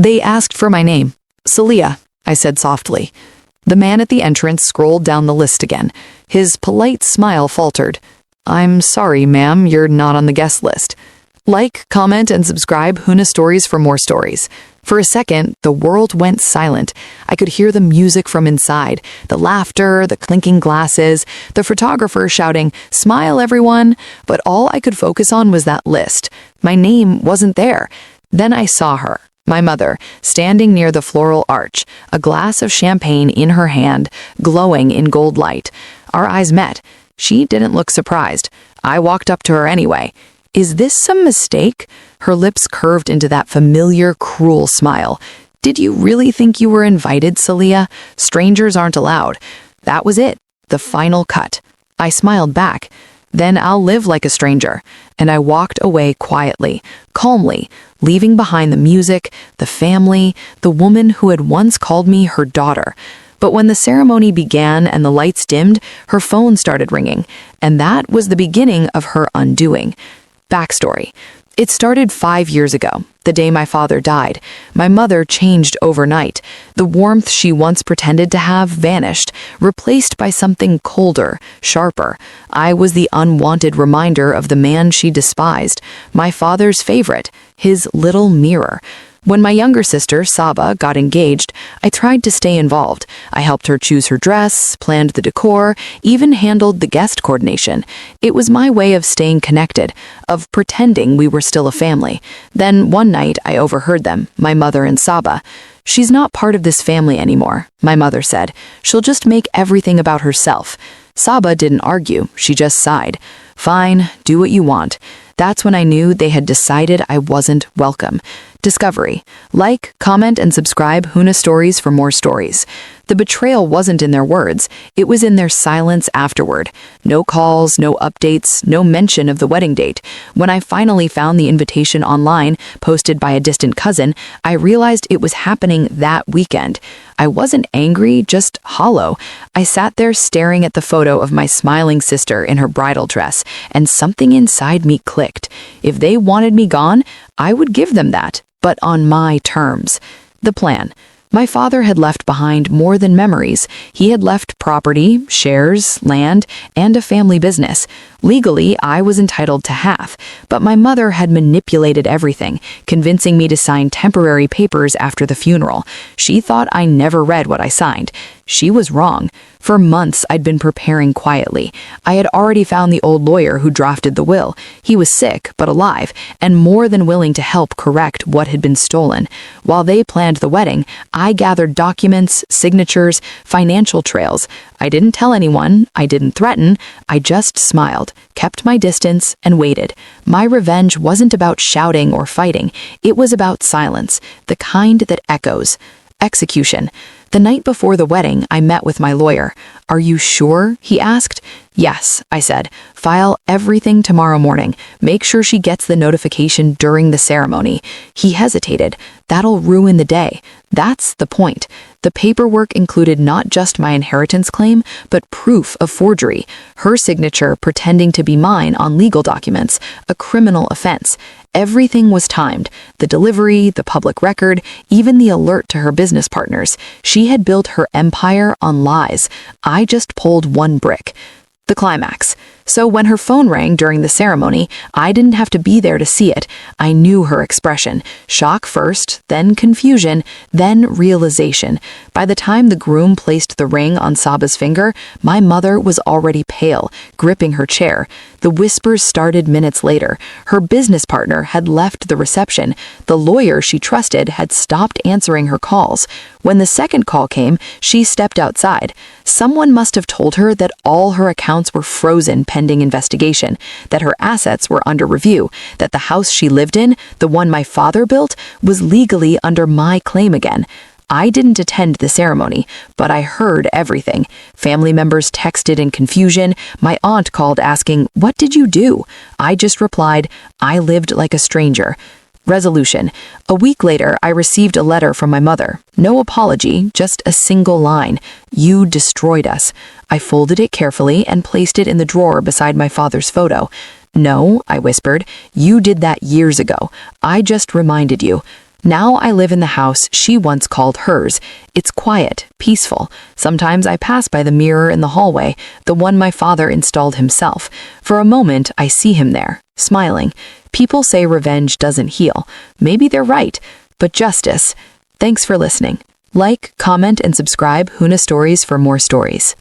They asked for my name. Celia, I said softly. The man at the entrance scrolled down the list again. His polite smile faltered. I'm sorry, ma'am, you're not on the guest list. Like, comment, and subscribe Huna Stories for more stories. For a second, the world went silent. I could hear the music from inside, the laughter, the clinking glasses, the photographer shouting, "Smile, everyone!" But all I could focus on was that list. My name wasn't there. Then I saw her. My mother, standing near the floral arch, a glass of champagne in her hand, glowing in gold light. Our eyes met. She didn't look surprised. I walked up to her anyway. Is this some mistake? Her lips curved into that familiar, cruel smile. Did you really think you were invited, Celia? Strangers aren't allowed. That was it. The final cut. I smiled back. Then I'll live like a stranger. And I walked away quietly, calmly, leaving behind the music, the family, the woman who had once called me her daughter. But when the ceremony began and the lights dimmed, her phone started ringing, and that was the beginning of her undoing. Backstory. It started 5 years ago, the day my father died. My mother changed overnight. The warmth she once pretended to have vanished, replaced by something colder, sharper. I was the unwanted reminder of the man she despised, my father's favorite, his little mirror. When my younger sister, Saba, got engaged, I tried to stay involved. I helped her choose her dress, planned the decor, even handled the guest coordination. It was my way of staying connected, of pretending we were still a family. Then one night I overheard them, my mother and Saba. "She's not part of this family anymore," my mother said. "She'll just make everything about herself." Saba didn't argue, she just sighed. "Fine, do what you want." That's when I knew they had decided I wasn't welcome. Discovery. Like, comment, and subscribe Huna Stories for more stories. The betrayal wasn't in their words, it was in their silence afterward. No calls, no updates, no mention of the wedding date. When I finally found the invitation online, posted by a distant cousin, I realized it was happening that weekend. I wasn't angry, just hollow. I sat there staring at the photo of my smiling sister in her bridal dress, and something inside me clicked. If they wanted me gone, I would give them that, but on my terms. The plan. My father had left behind more than memories. He had left property, shares, land, and a family business. Legally, I was entitled to half, but my mother had manipulated everything, convincing me to sign temporary papers after the funeral. She thought I never read what I signed. She was wrong. For months, I'd been preparing quietly. I had already found the old lawyer who drafted the will. He was sick, but alive, and more than willing to help correct what had been stolen. While they planned the wedding, I gathered documents, signatures, financial trails. I didn't tell anyone, I didn't threaten, I just smiled, kept my distance, and waited. My revenge wasn't about shouting or fighting. It was about silence, the kind that echoes. Execution. The night before the wedding, I met with my lawyer. "Are you sure?" he asked. "Yes," I said. "File everything tomorrow morning. Make sure she gets the notification during the ceremony." He hesitated. "That'll ruin the day." That's the point. The paperwork included not just my inheritance claim, but proof of forgery. Her signature pretending to be mine on legal documents, a criminal offense. Everything was timed. The delivery, the public record, even the alert to her business partners. She had built her empire on lies. I just pulled one brick. The climax. So when her phone rang during the ceremony, I didn't have to be there to see it. I knew her expression. Shock first, then confusion, then realization. By the time the groom placed the ring on Saba's finger, my mother was already pale, gripping her chair. The whispers started minutes later. Her business partner had left the reception. The lawyer she trusted had stopped answering her calls. When the second call came, she stepped outside. Someone must have told her that all her accounts were frozen pending investigation, that her assets were under review, that the house she lived in, the one my father built, was legally under my claim again. I didn't attend the ceremony, but I heard everything. Family members texted in confusion. My aunt called asking, "What did you do?" I just replied, "I lived like a stranger." Resolution. A week later, I received a letter from my mother. No apology, just a single line. "You destroyed us." I folded it carefully and placed it in the drawer beside my father's photo. "No," I whispered, "you did that years ago. I just reminded you." Now I live in the house she once called hers. It's quiet, peaceful. Sometimes I pass by the mirror in the hallway, the one my father installed himself. For a moment, I see him there, smiling. People say revenge doesn't heal. Maybe they're right, but justice. Thanks for listening. Like, comment, and subscribe Huna Stories for more stories.